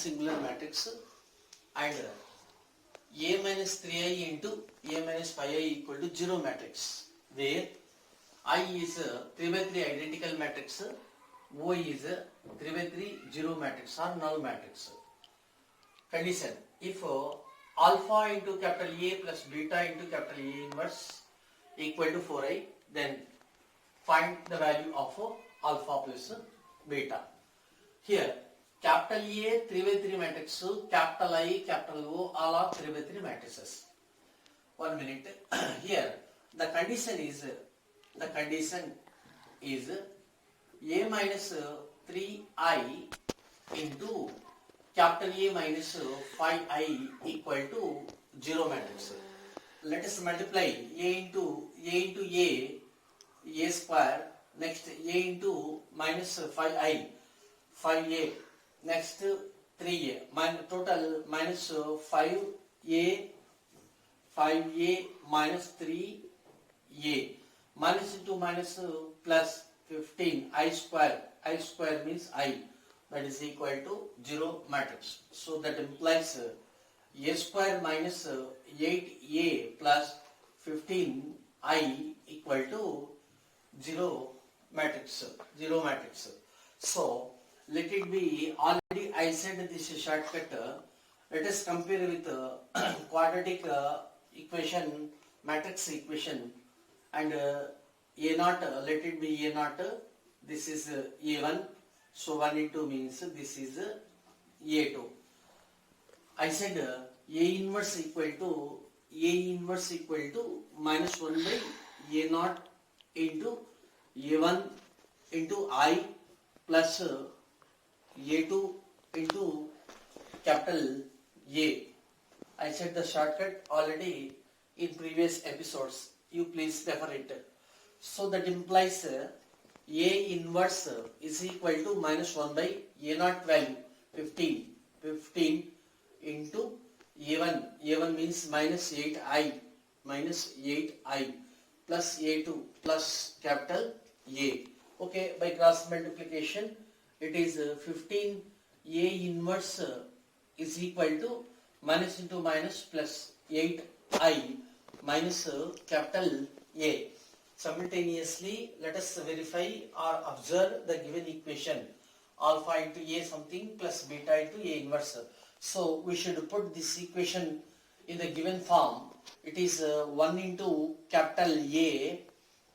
non-singular matrix and A minus 3i into A minus 5i equal to 0 matrix, where I is a 3 by 3 identical matrix, O is a 3 by 3 0 matrix or null matrix. Condition: if alpha into capital A plus beta into capital A inverse equal to 4i, then find the value of alpha plus beta. Here capital A 3 by 3 matrix, capital I, capital O, all are 3 by 3 matrices. 1 minute. Here the condition is A minus 3i into capital A minus 5i equal to 0 matrix. Let us multiply A into A square, next A into minus 5i, 5a, next 3a, total minus 5a minus 3a, minus into minus plus 15 I square means I, that is equal to 0 matrix. So that implies A square minus 8a plus 15i equal to 0 matrix. So let it be, already I said this is shortcut. Let us compare with quadratic equation, matrix equation, and A naught, let it be A naught, this is A1, so 1 into means this is A2. I said A inverse equal to minus 1 by A naught into A1 into I plus A2 into capital A. I said the shortcut already in previous episodes. You please refer it. So that implies A inverse is equal to minus 1 by A naught value 15 into A1 means minus 8i plus A2 plus capital A. Okay, by cross multiplication it is 15 A inverse is equal to minus into minus plus 8i minus capital A. Simultaneously, let us verify or observe the given equation, alpha into A something plus beta into A inverse. So we should put this equation in the given form. It is 1 into capital A,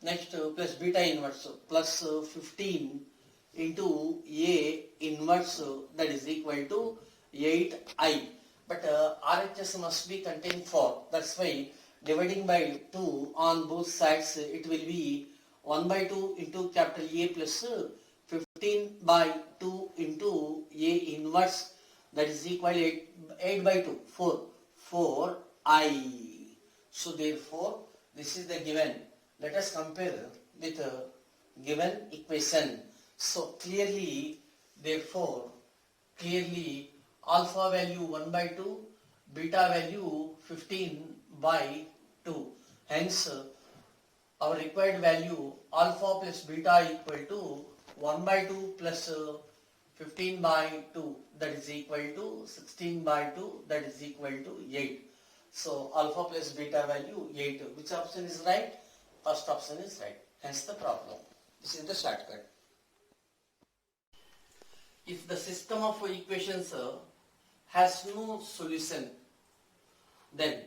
next plus beta inverse plus 15 into A inverse, that is equal to 8i. But RHS must be contained 4. That's why dividing by 2 on both sides, it will be 1 by 2 into capital A plus 15 by 2 into A inverse, that is equal to 8 by 2, 4i. So therefore, this is the given. Let us compare with the given equation. So clearly, therefore, alpha value 1 by 2, beta value 15 by 2. Hence, our required value alpha plus beta equal to 1 by 2 plus 15 by 2, that is equal to 16 by 2, that is equal to 8. So alpha plus beta value 8. Which option is right? First option is right. Hence the problem. This is the shortcut. If the system of equations has no solution, then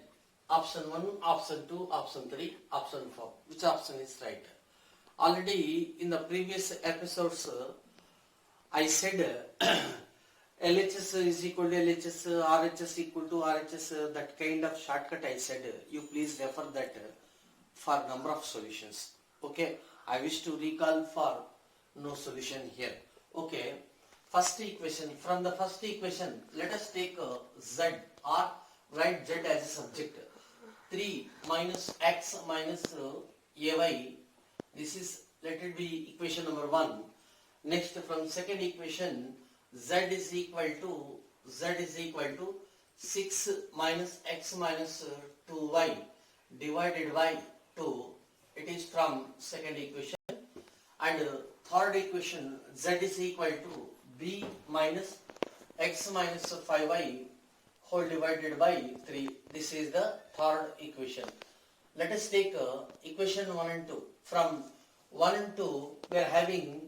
option 1, option 2, option 3, option 4. Which option is right? Already in the previous episodes, I said LHS is equal to LHS, RHS equal to RHS, that kind of shortcut I said. You please refer that for number of solutions. Okay, I wish to recall for no solution here. Okay, first equation. From the first equation, let us take Z or write Z as a subject. 3 minus x minus ay. This is, let it be equation number 1. Next, from second equation, z is equal to 6 minus x minus 2y divided by 2. It is from second equation. And third equation, z is equal to b minus x minus 5y whole divided by 3. This is the third equation. Let us take equation 1 and 2. From 1 and 2 we are having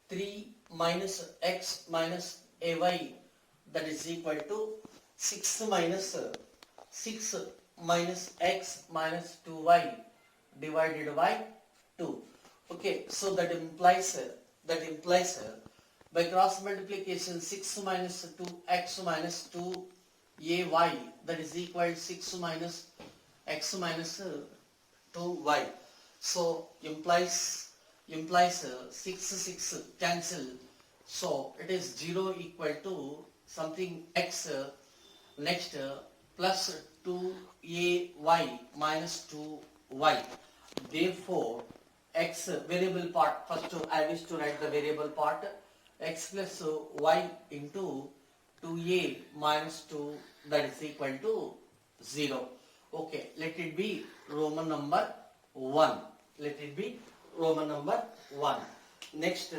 3 minus x minus ay, that is equal to 6 minus x minus 2y divided by 2. Okay, so that implies by cross multiplication 6 minus 2x minus 2ay, that is equal to 6 minus x minus 2y. So implies 6 cancel. So it is 0 equal to something x next plus 2ay minus 2y. Therefore x variable part, first I wish to write the variable part, x plus y into 2a minus 2, that is equal to 0. Okay, let it be Roman number 1. Let it be Roman number 1. Next,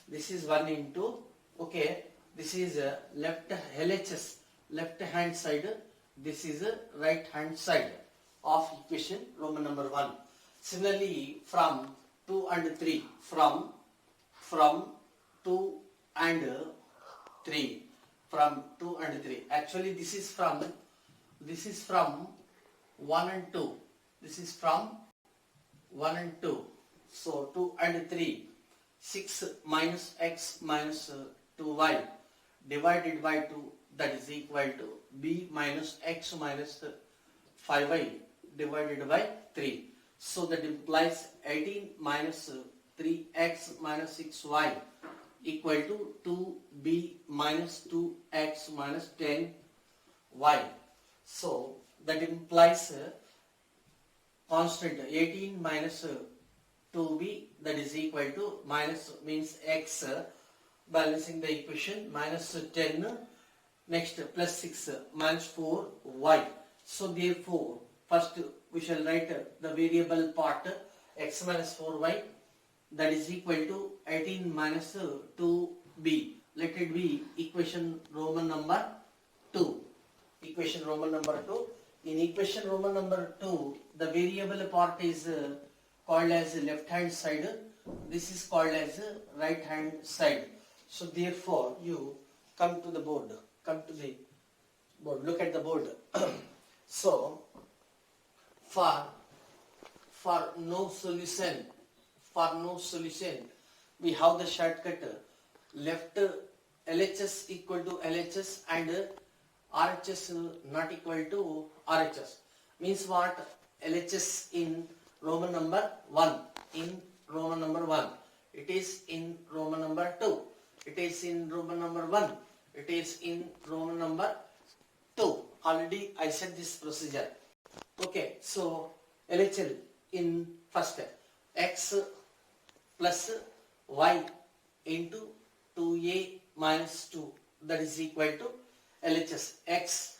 this is 1 into, okay, this is left LHS, left hand side, this is right hand side of equation Roman number 1. Similarly, from 2 and 3, from 2 and 3, from 2 and 3. Actually, this is from 1 and 2. This is from 1 and 2. So 2 and 3, 6 minus x minus 2y divided by 2, that is equal to b minus x minus 5y divided by 3. So that implies 18 minus 3x minus 6y equal to 2b minus 2x minus 10y. So that implies constant 18 minus 2b, that is equal to minus means x, balancing the equation, minus 10, next plus 6 minus 4y. So therefore first we shall write the variable part x minus 4y, that is equal to 18 minus 2b. Let it be equation Roman number 2. Equation Roman number 2. In equation Roman number 2, the variable part is called as left hand side. This is called as right hand side. So therefore you come to the board. Come to the board. Look at the board. So for no solution, we have the shortcut left LHS equal to LHS and RHS not equal to RHS. Means what? LHS in Roman number 1. In Roman number 1. It is in Roman number 2. It is in Roman number 1. It is in Roman number 2. Already I said this procedure. Okay, so LHL in first x plus y into 2a minus 2, that is equal to LHS x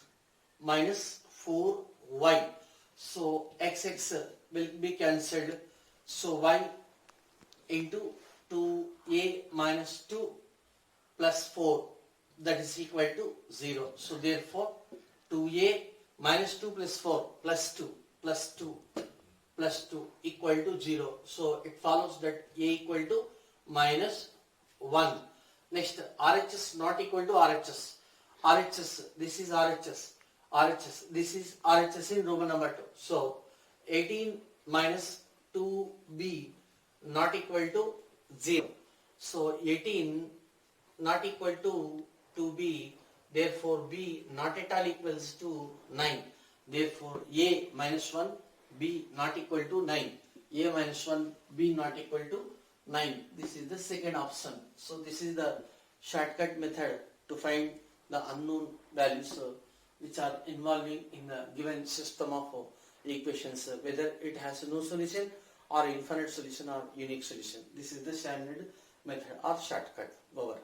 minus 4y. So x will be cancelled. So y into 2a minus 2 plus 4, that is equal to 0. So therefore 2a minus 2 plus 4 plus 2 plus 2 plus 2 equal to 0. So it follows that a equal to minus 1. Next, RHS not equal to RHS. RHS, this is RHS. RHS, this is RHS in Roman number 2. So 18 minus 2b not equal to 0. So 18 not equal to 2b, therefore b not at all equals to 9. Therefore a minus 1, b not equal to 9. A minus 1, b not equal to 9. This is the second option. So this is the shortcut method to find the unknown values which are involving in the given system of equations, whether it has no solution or infinite solution or unique solution. This is the standard method or shortcut. Over.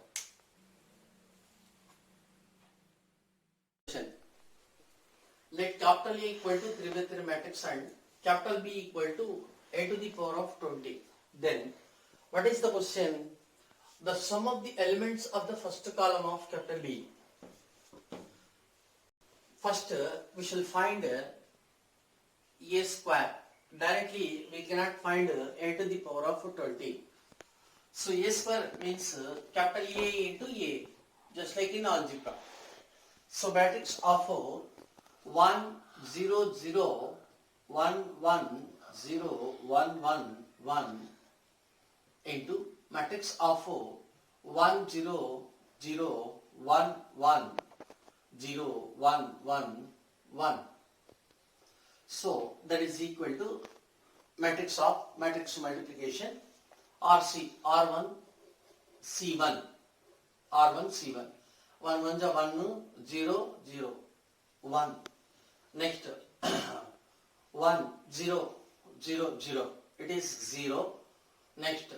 Let capital A equal to 3 by 3 matrix and capital B equal to a to the power of 20. Then what is the question? The sum of the elements of the first column of capital B First, we shall find a square. Directly, we cannot find a to the power of 20. So, a square means capital A into A, just like in algebra. So, matrix of 1, 0, 0, 1, 1, 0, 1, 1, 1 into matrix of 1, 0, 0, 1, 1, 0, 1, 1, 1. So that is equal to matrix multiplication RC, R1, C1, R1, C1. 1, 1 is 1, 0, 0, 1. Next, 1, 0, 0, 0. It is 0. Next,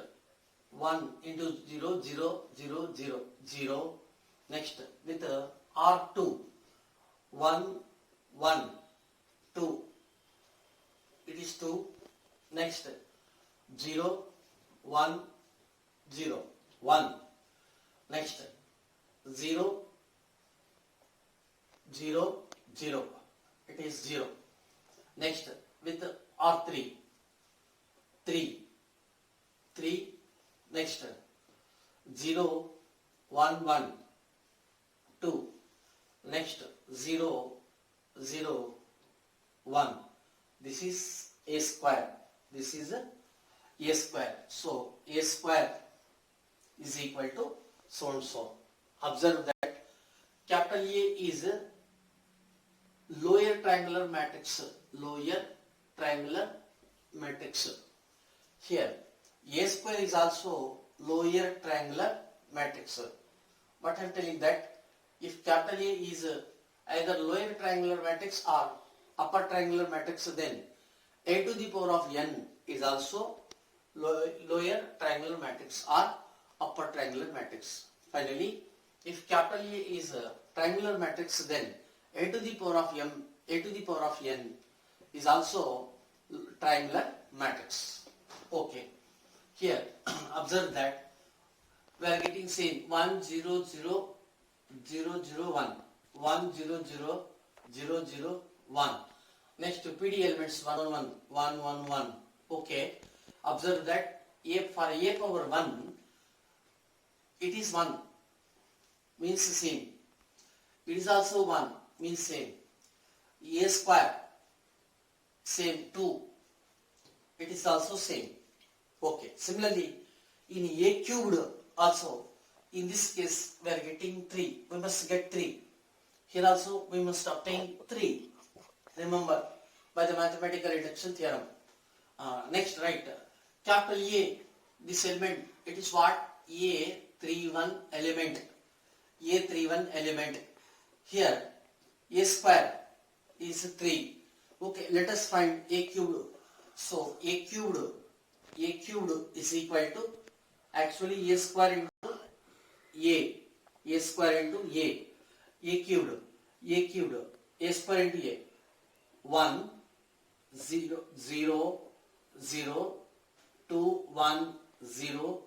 1 into 0, 0, 0, 0, 0. Next, with R2, 1, 1, 2. It is 2. Next, 0, 1, 0, 1. Next, 0, 0, 0. It is 0. Next, with R3, 3, 3. Next, 0, 1, 1, 2. Next, 0, 0, 1. This is a square. This is a square. So, a square is equal to so and so. Observe that capital A is a lower triangular matrix. Lower triangular matrix. Here, a square is also lower triangular matrix. But I am telling that if capital A is either lower triangular matrix or upper triangular matrix, then a to the power of n is also lower triangular matrix or upper triangular matrix. Finally, if capital A is a triangular matrix, then a to the power of n is also triangular matrix. Okay. Here, observe that we are getting same 1, 0, 0, 0, 0, 1. 1, 0, 0, 0, 0, 1. Next, PD elements 1, 1, 1, 1, 1. Okay. Observe that for a power 1, it is 1, means same. It is also 1, means same. A square, same 2. It is also same. Okay. Similarly, in a cubed also, in this case, we are getting 3. We must get 3. Here also, we must obtain 3. Remember, by the mathematical reduction theorem. Next, right, capital A, this element, it is what? A31 element. A31 element. Here, A square is 3. Okay, let us find A cubed. So, A cubed is equal to actually A square into A square into A cubed, A square into A. 1, 0, 0, 0, 2, 1, 0,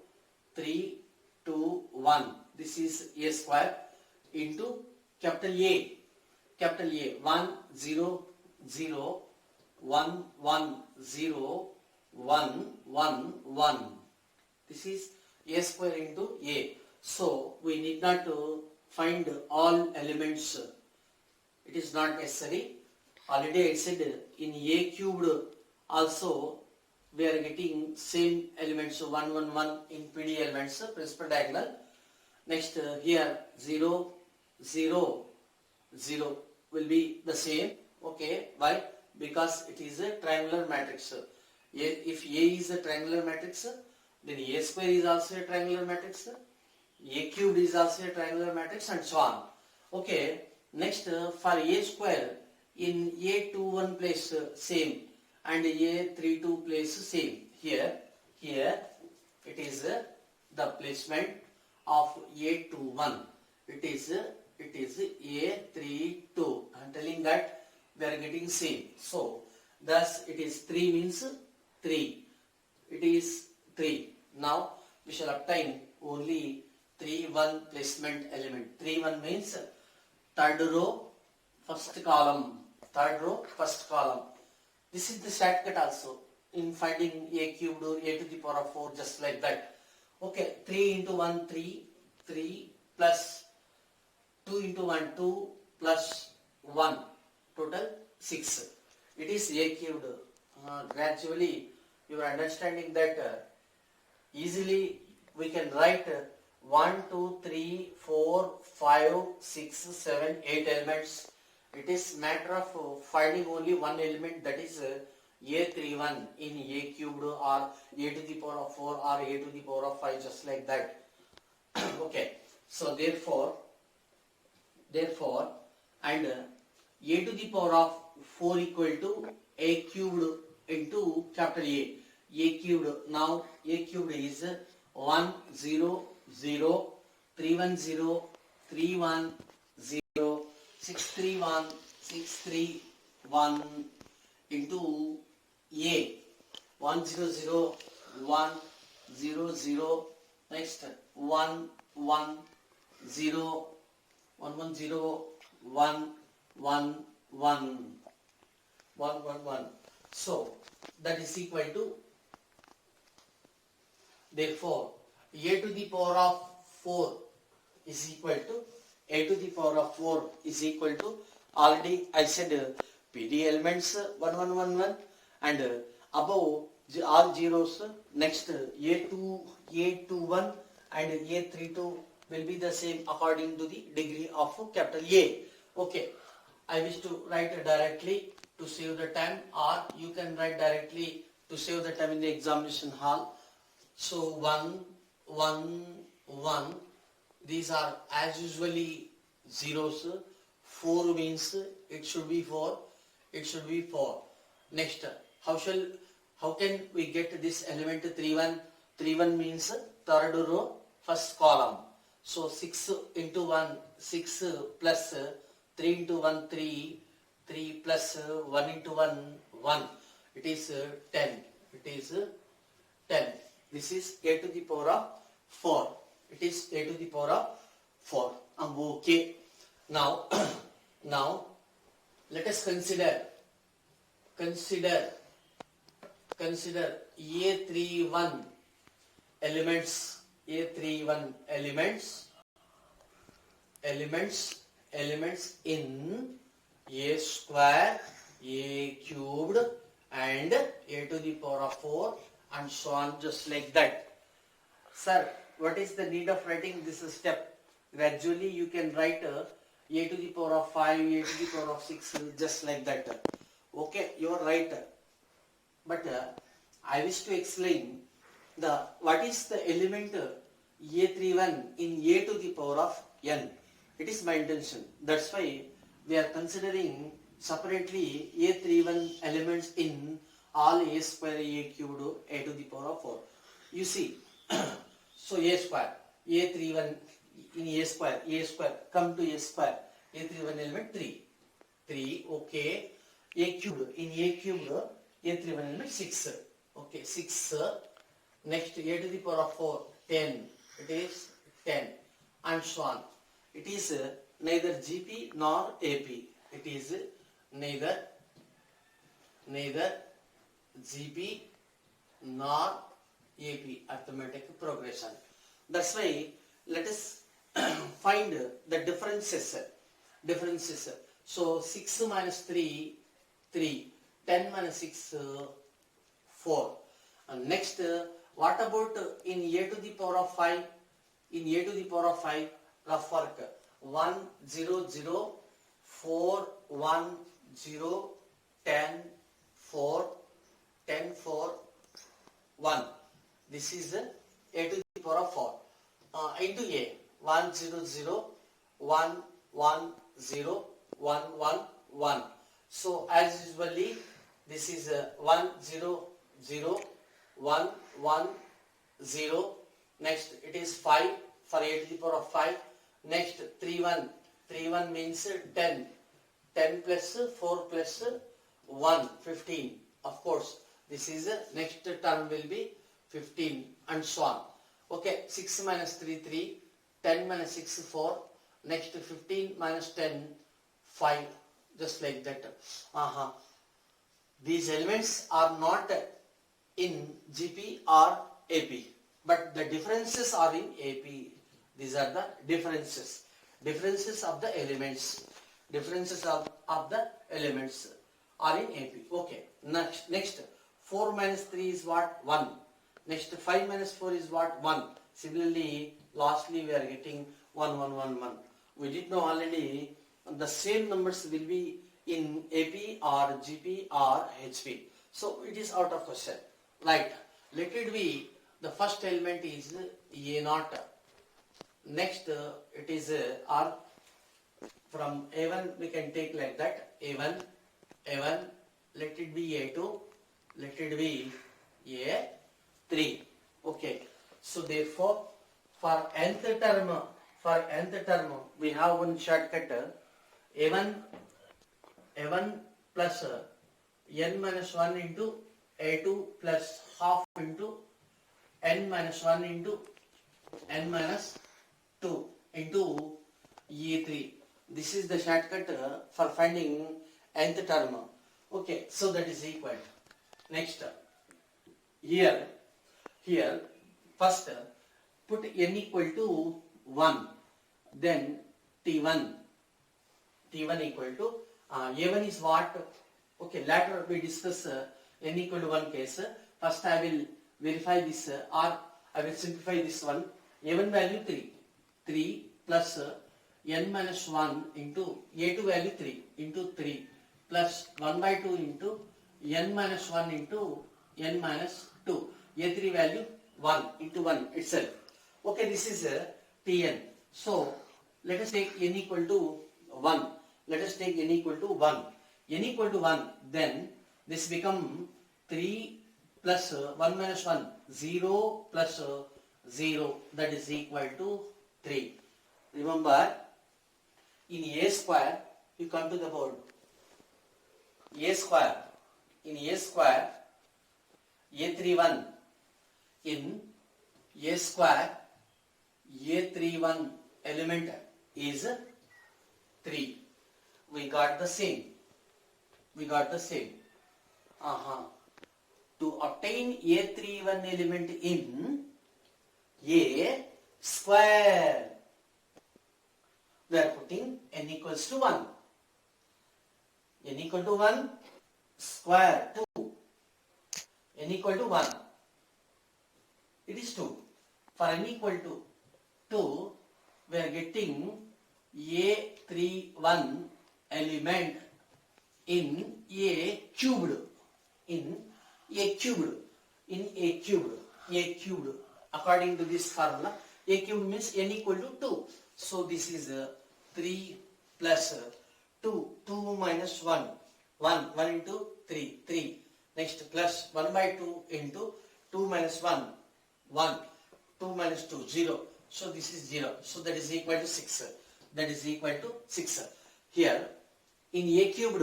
3, 2, 1. This is A square into capital A. 1, 0, 0, 1, 1, 0, 1, 1, 1. This is A square into A. So, we need not to find all elements. It is not necessary. Already I said in A cubed also we are getting same elements 1, 1, 1 in PD elements, principal diagonal. Next here 0, 0, 0 will be the same. Okay, why? Because it is a triangular matrix. If A is a triangular matrix, then A square is also a triangular matrix, A cubed is also a triangular matrix, and so on. Okay, next for A square, in A21 place same and A32 place same. Here it is the placement of A21. It is A32. I am telling that we are getting same. So thus it is 3 means 3. It is 3. Now we shall obtain only 3, 1 placement element. 3, 1 means third row, first column, third row, first column. This is the shortcut also in finding a cubed or a to the power of 4, just like that. Okay, 3 into 1, 3, 3 plus 2 into 1, 2 plus 1, total 6. It is a cubed. Gradually, you are understanding that easily we can write 1, 2, 3, 4, 5, 6, 7, 8 elements. It is matter of finding only one element, that is a31 in a cubed or a to the power of 4 or a to the power of 5, just like that. Okay, so therefore and a to the power of 4 equal to a cubed into capital A cubed. Now a cubed is 1 0 0 3 1 0 3 1 0 6 3 1 6 3 1 into A 1 0 0 1 0 0, next 1 1 0 1 1 0 1 1 1 1 1 1. So that is equal to, therefore a to the power of 4 is equal to, a to the power of 4 is equal to, already I said PD elements 1 1 1 1 and above all zeros, next A21 and A32 will be the same according to the degree of capital A. Okay, I wish to write directly to save the time, or you can write directly to save the time in the examination hall. So 1 1 1, these are as usually zeros. 4 means it should be 4, it should be 4. Next, how can we get this element 3 1? 3 1 means third row, first column. So 6 into 1, 6 plus 3 into 1, 3, 3 plus 1 into 1, 1. It is 10. It is 10. This is a to the power of 4. It is a to the power of 4. Okay. Now, let us consider A31 elements. A31 elements in a square, a cubed and a to the power of 4 and so on, just like that. Sir, what is the need of writing this step? Gradually you can write a to the power of 5, a to the power of 6, just like that. Okay, you are right. But I wish to explain what is the element A31 in a to the power of n. It is my intention. That's why we are considering separately A31 elements in all a square, a cubed, a to the power of 4. You see, so a square, A31 in a square, come to a square, A31 element 3, okay. A cubed, in a cubed, A31 element 6, okay, 6. Next, a to the power of 4, 10, it is 10, and so on. It is neither GP nor AP. It is neither GP nor AP, arithmetic progression. That's why let us find the differences. So 6 minus 3, 3. 10 minus 6, 4. And next, what about in a to the power of 5? In a to the power of 5, rough work. 1, 0, 0, 4, 1, 0, 10, 4, 10, 4, 1. This is a to the power of 4. Into a, 1, 0, 0, 1, 1, 0, 1, 1, 1. So as usually, this is 1, 0, 0, 1, 1, 0. Next, it is 5 for a to the power of 5. Next, 3, 1. 3, 1 means 10. 10 plus 4 plus 1, 15. Of course, this is next term will be 15 and so on. Okay, 6 minus 3, 3. 10 minus 6, 4. Next, 15 minus 10, 5. just like that. These elements are not in GP or AP, but the differences are in AP. These are the differences of the elements. Differences of the elements are in AP. Okay. Next 4 minus 3 is what? 1. Next 5 minus 4 is what? 1. Similarly, lastly we are getting 1, 1, 1, 1. We did know already the same numbers will be in AP or GP or HP. So it is out of question. Right. Let it be the first element is A0. Next it is R. From A1 we can take like that. A1, let it be A2, let it be A3. Okay. So therefore, for nth term, we have one shortcut. A1 plus n minus 1 into A2 plus half into n minus 1 into n minus 2 into E3. This is the shortcut for finding nth term. Okay, so that is equal. Next, here first put n equal to 1, then T1 equal to A1 is what? Okay, later we discuss n equal to 1 case. First I will verify this or I will simplify this one. A1 value 3 plus n minus 1 into A2 value 3 into 3 plus 1 by 2 into n minus 1 into n minus 2. A3 value 1 into 1 itself. Okay, this is Tn. So let us take n equal to 1. Let us take n equal to 1. N equal to 1, then this become 3 plus 1 minus 1, 0 plus 0, that is equal to 3. Remember, in A square, you come to the board. A square, in A square, A31, in A square, A31 element is 3. We got the same. To obtain A31 element in A square, we are putting n equals to 1. N equal to 1 square 2. N equal to 1. It is 2. For n equal to 2, we are getting A31 element in A cubed. According to this formula, A cubed means n equal to 2. So this is 3 plus 2. 2 minus 1. 1 into 3. 3. Next plus 1 by 2 into 2 minus 1. 1. 2 minus 2. 0. So this is 0. So that is equal to 6. That is equal to 6. Here in A cubed,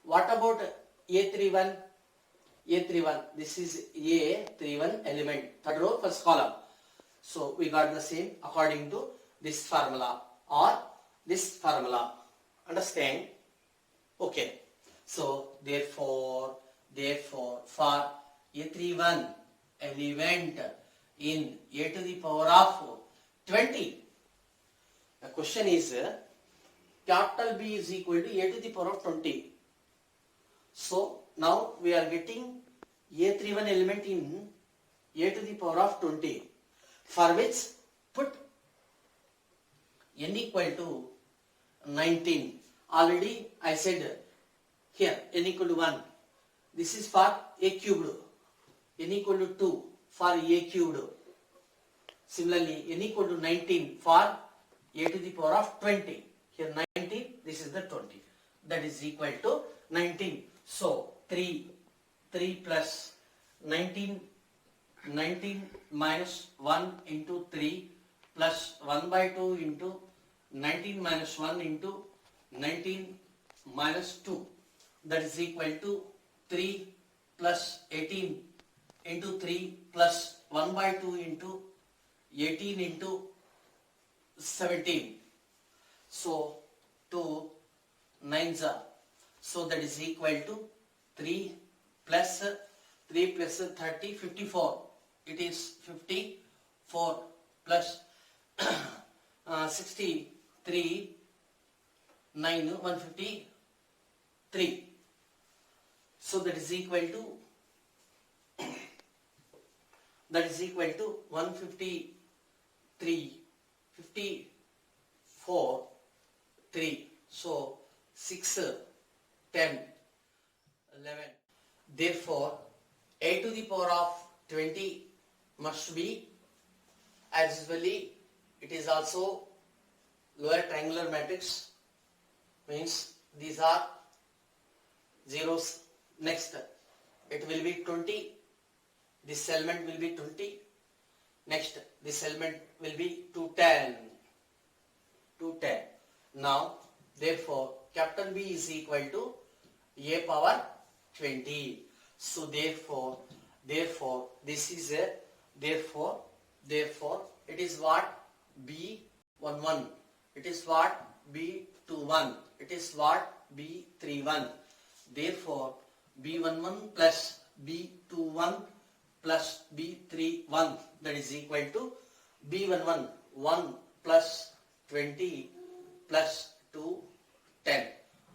what about A31? A31, this is A31 element, third row, first column. So we got the same according to this formula or this formula. Understand? Okay. So therefore for A31 element in A to the power of 20, the question is capital B is equal to A to the power of 20. So now we are getting A31 element in A to the power of 20, for which put n equal to 19. Already I said here n equal to 1. This is for A cubed. N equal to 2 for A cubed. Similarly, n equal to 19 for A to the power of 20. Here 19, this is the 20. That is equal to 19. So 3 plus 19 minus 1 into 3 plus 1 by 2 into 19 minus 1 into 19 minus 2. That is equal to 3 plus 18 into 3 plus 1 by 2 into 18 into 17. So 2 9s are, so that is equal to 3 plus 3 plus 30 54. It is 54 plus 63 9 153. So that is equal to 153 54 3. So 6 10 11. Therefore a to the power of 20 must be, as usually it is also lower triangular matrix, means these are zeros. Next it will be 20, this element will be 20, next this element will be 210. Now therefore capital B is equal to a power 20. So therefore this is a, therefore it is what? B11, it is what? B21, it is what? B31. Therefore B11 plus B21 plus B31, that is equal to B11 1 plus 20 plus 2 10,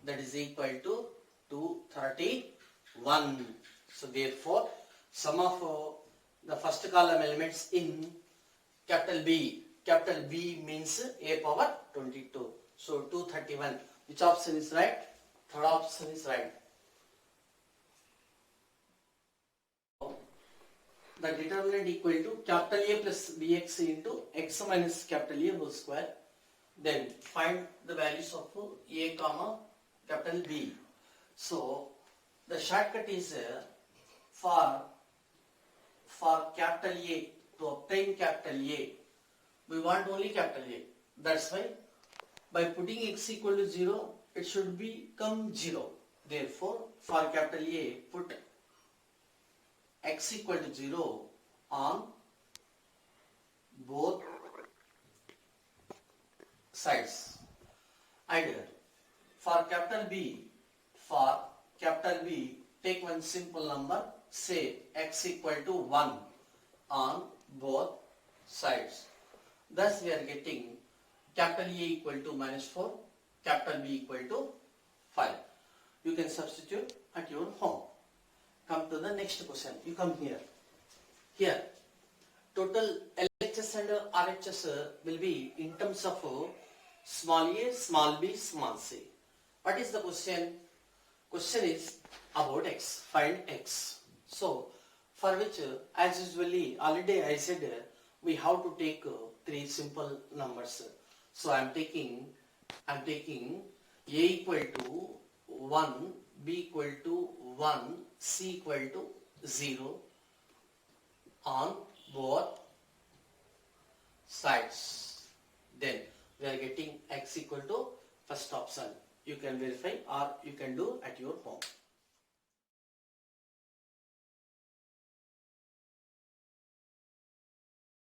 that is equal to 231. So therefore sum of the first column elements in capital B means a power 22. So 231. Which option is right? Third option is right. The determinant equal to capital A plus bx into x minus capital A whole square. Then find the values of A comma capital B. So the shortcut is for capital A, to obtain capital A, we want only capital A. That's why by putting x equal to 0, it should become 0. Therefore for capital A, put x equal to 0 on both sides. And for capital B, take one simple number, say x equal to 1 on both sides. Thus we are getting capital A equal to -4, capital B equal to 5. You can substitute at your home. Come to the next question. You come here. Here, total LHS and RHS will be in terms of small a, small b, small c. What is the question? Question is about x. Find x. So, for which, as usually, already I said, we have to take three simple numbers. So, I am taking a equal to 1, b equal to 1, c equal to 0 on both sides. Then we are getting x equal to first option. You can verify or you can do at your home.